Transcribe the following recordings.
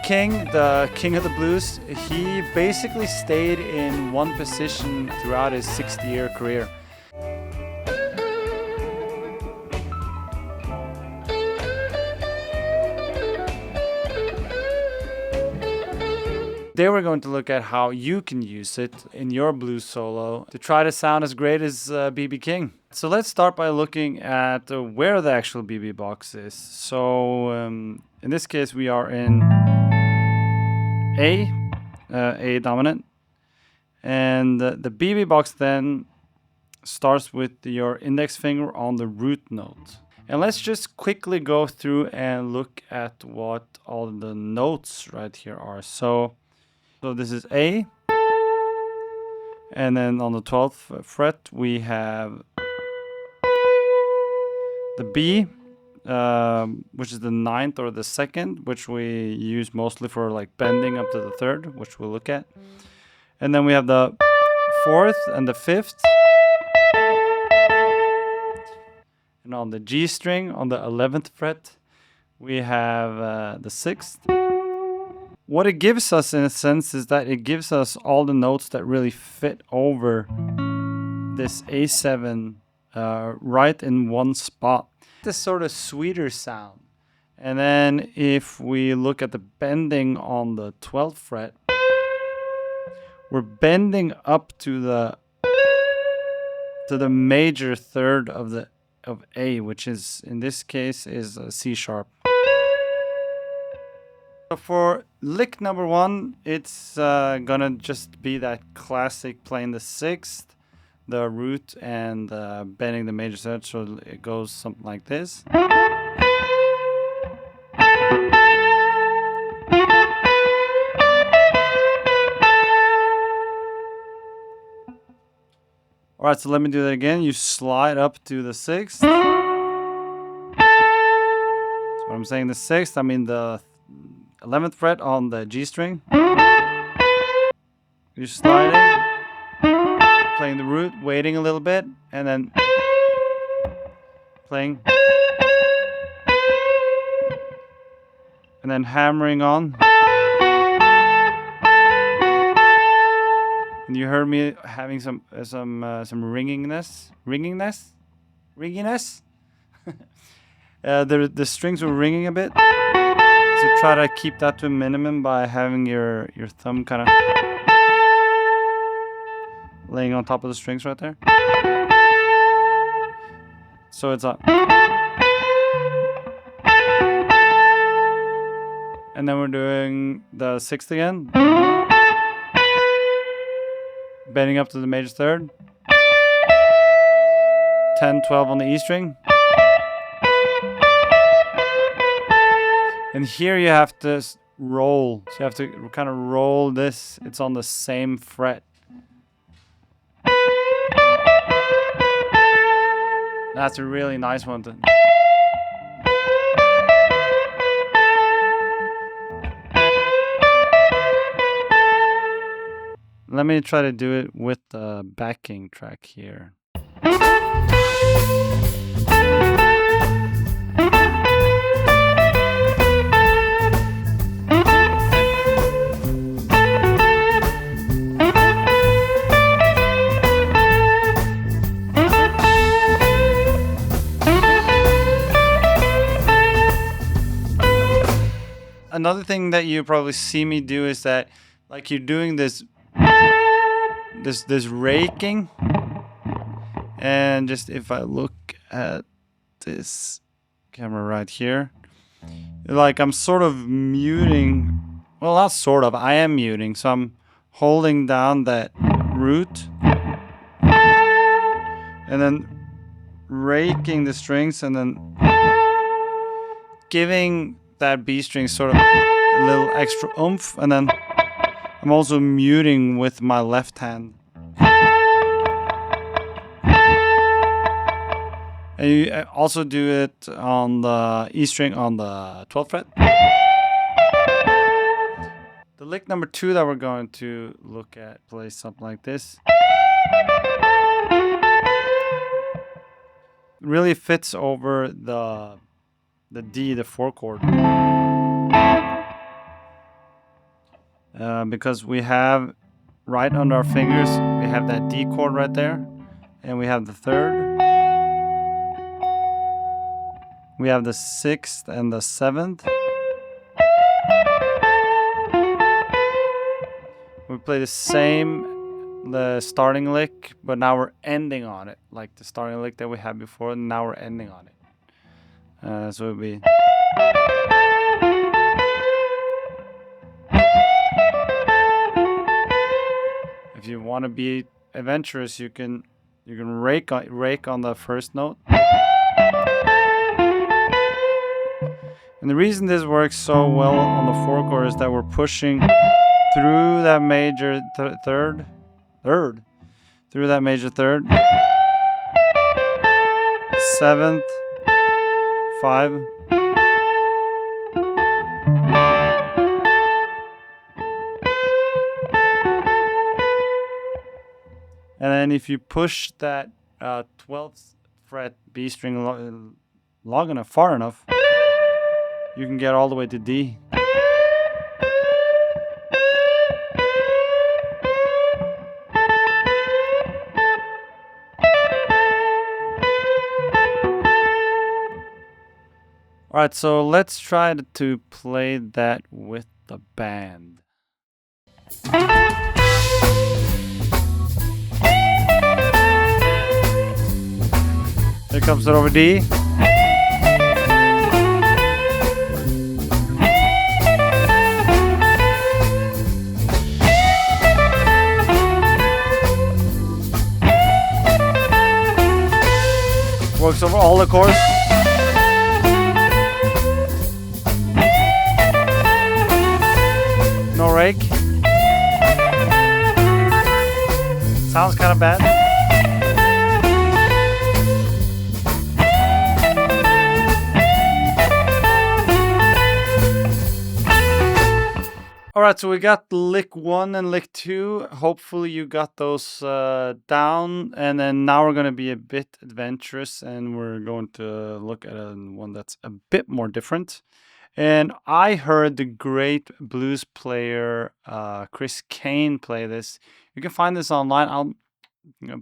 King, the king of the blues, he basically stayed in one position throughout his 60-year career. Today we're going to look at how you can use it in your blues solo to try to sound as great as B.B. King. So let's start by looking at where the actual B.B. box is. So in this case we are in A dominant, and the B.B. box then starts with your index finger on the root note. And let's just quickly go through and look at what all the notes right here are. So this is A, and then on the 12th fret we have the B, which is the 9th or the 2nd, which we use mostly for like bending up to the 3rd, which we'll look at. And then we have the 4th and the 5th. And on the G string, on the 11th fret, we have the 6th. What it gives us, in a sense, is that it gives us all the notes that really fit over this A7 right in one spot. This sort of sweeter sound. And then if we look at the bending on the 12th fret, we're bending up to the major third of A, which is in this case is a C sharp. So for lick number 1, it's gonna just be that classic playing the 6th, the root, and bending the major third. So it goes something like this. Alright, so let me do that again. You slide up to the 6th. So when I'm saying the 6th, I mean the 11th fret on the G string. You're sliding, playing the root, waiting a little bit, and then playing. And then hammering on. And you heard me having some ringiness. The strings were ringing a bit. So try to keep that to a minimum by having your thumb kind of laying on top of the strings right there. So it's up. And then we're doing the 6th again. Bending up to the major third. 10, 12 on the E string. And here you have to roll. So you have to kind of roll this. It's on the same fret. That's a really nice one to... Let me try to do it with the backing track here. Another thing that you probably see me do is that, like, you're doing this raking, and just if I look at this camera right here, like I'm sort of muting, well, not sort of, I am muting, so I'm holding down that root and then raking the strings and then giving that B string sort of a little extra oomph, and then I'm also muting with my left hand. And you also do it on the E string on the 12th fret. The lick number 2 that we're going to look at plays something like this. It really fits over the D, the 4 chord. because we have right under our fingers, we have that D chord right there, and we have the 3rd. We have the 6th and the 7th. We play the starting lick, but now we're ending on it, like the starting lick that we had before, and now we're ending on it. So it would be. If you want to be adventurous, you can rake on the first note. And the reason this works so well on the 4 chord is that we're pushing through that major third, through that major 3rd, 7th, 5. And then if you push that 12th fret B string long enough, far enough, you can get all the way to D. Alright, so let's try to play that with the band. Here comes it over D. Works over all the chords. No rake. Sounds kind of bad. Alright, so we got lick 1 and lick 2. Hopefully you got those down. And then now we're going to be a bit adventurous and we're going to look at one that's a bit more different. And I heard the great blues player Chris Kane play this. You can find this online. I'll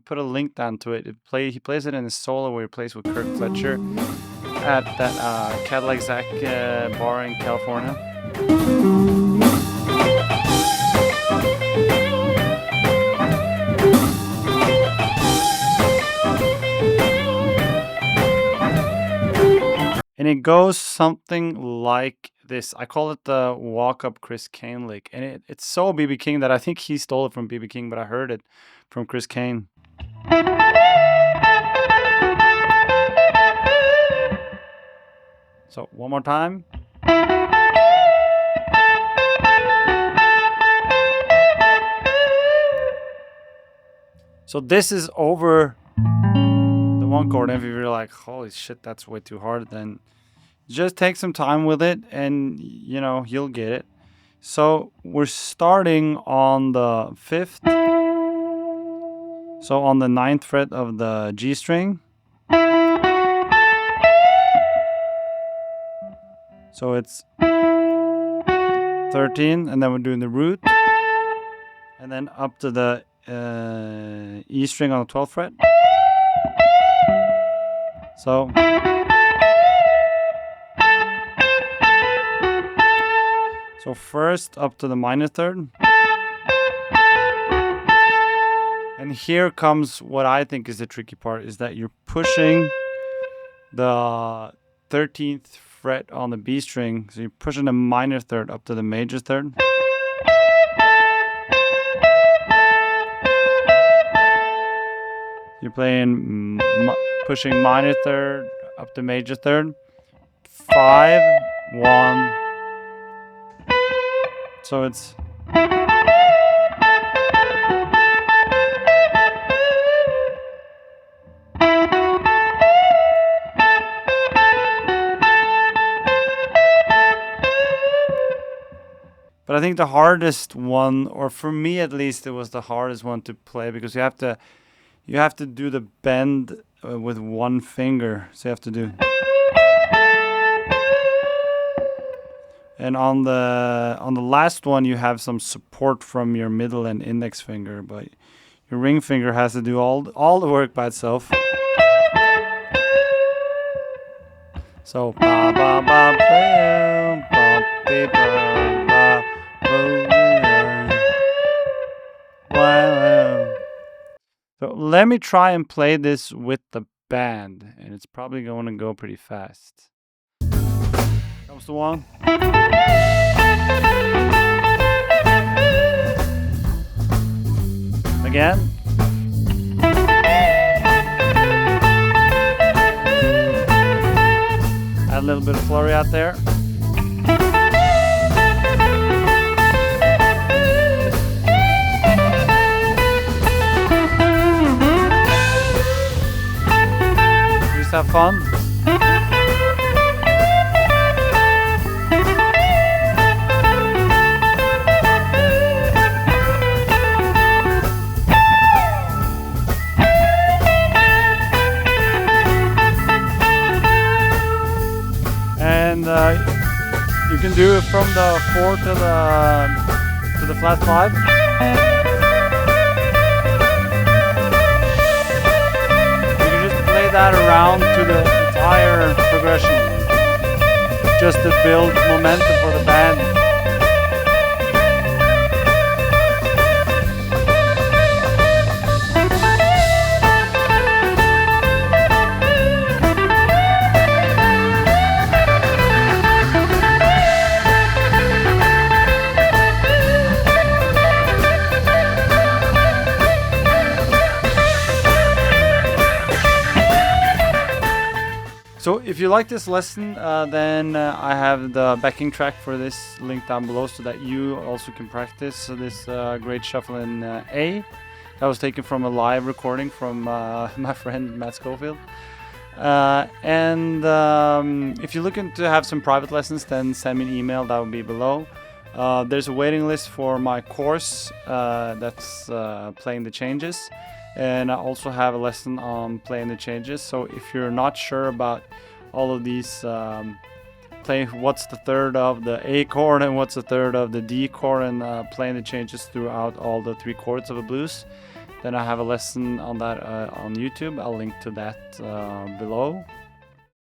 put a link down to it. He plays it in his solo where he plays with Kirk Fletcher at that Cadillac Zack bar in California. And it goes something like this. I call it the Walk Up Chris Kane lick. And it's so B.B. King that I think he stole it from B.B. King, but I heard it from Chris Kane. So one more time. So this is over the 1 chord. And if you're like, holy shit, that's way too hard, then just take some time with it and, you'll get it. So we're starting on the 5th. So on the 9th fret of the G string. So it's 13, and then we're doing the root. And then up to the E string on the 12th fret. So first up to the minor 3rd. And here comes what I think is the tricky part, is that you're pushing the 13th fret on the B string. So you're pushing the minor 3rd up to the major 3rd. You're playing pushing minor 3rd up to major 3rd. 5, 1. So it's but I think the hardest one, or for me at least, it was the hardest one to play, because you have to do the bend with 1 finger. So you have to do. And on the last one, you have some support from your middle and index finger, but your ring finger has to do all the work by itself. So ba ba ba ba ba ba ba ba. So let me try and play this with the band, and it's probably going to go pretty fast. Comes the one. Again. Add a little bit of flurry out there. Just have fun. And you can do it from the 4 to the flat 5. You can just play that around to the entire progression, just to build momentum for the band. So if you like this lesson, then I have the backing track for this linked down below so that you also can practice. So this great shuffle in A that was taken from a live recording from my friend Matt Schofield. And if you're looking to have some private lessons, then send me an email. That will be below. There's a waiting list for my course that's playing the changes. And I also have a lesson on playing the changes. So if you're not sure about all of these, playing what's the third of the A chord and what's the third of the D chord, and playing the changes throughout all the 3 chords of a blues, then I have a lesson on that on YouTube. I'll link to that below.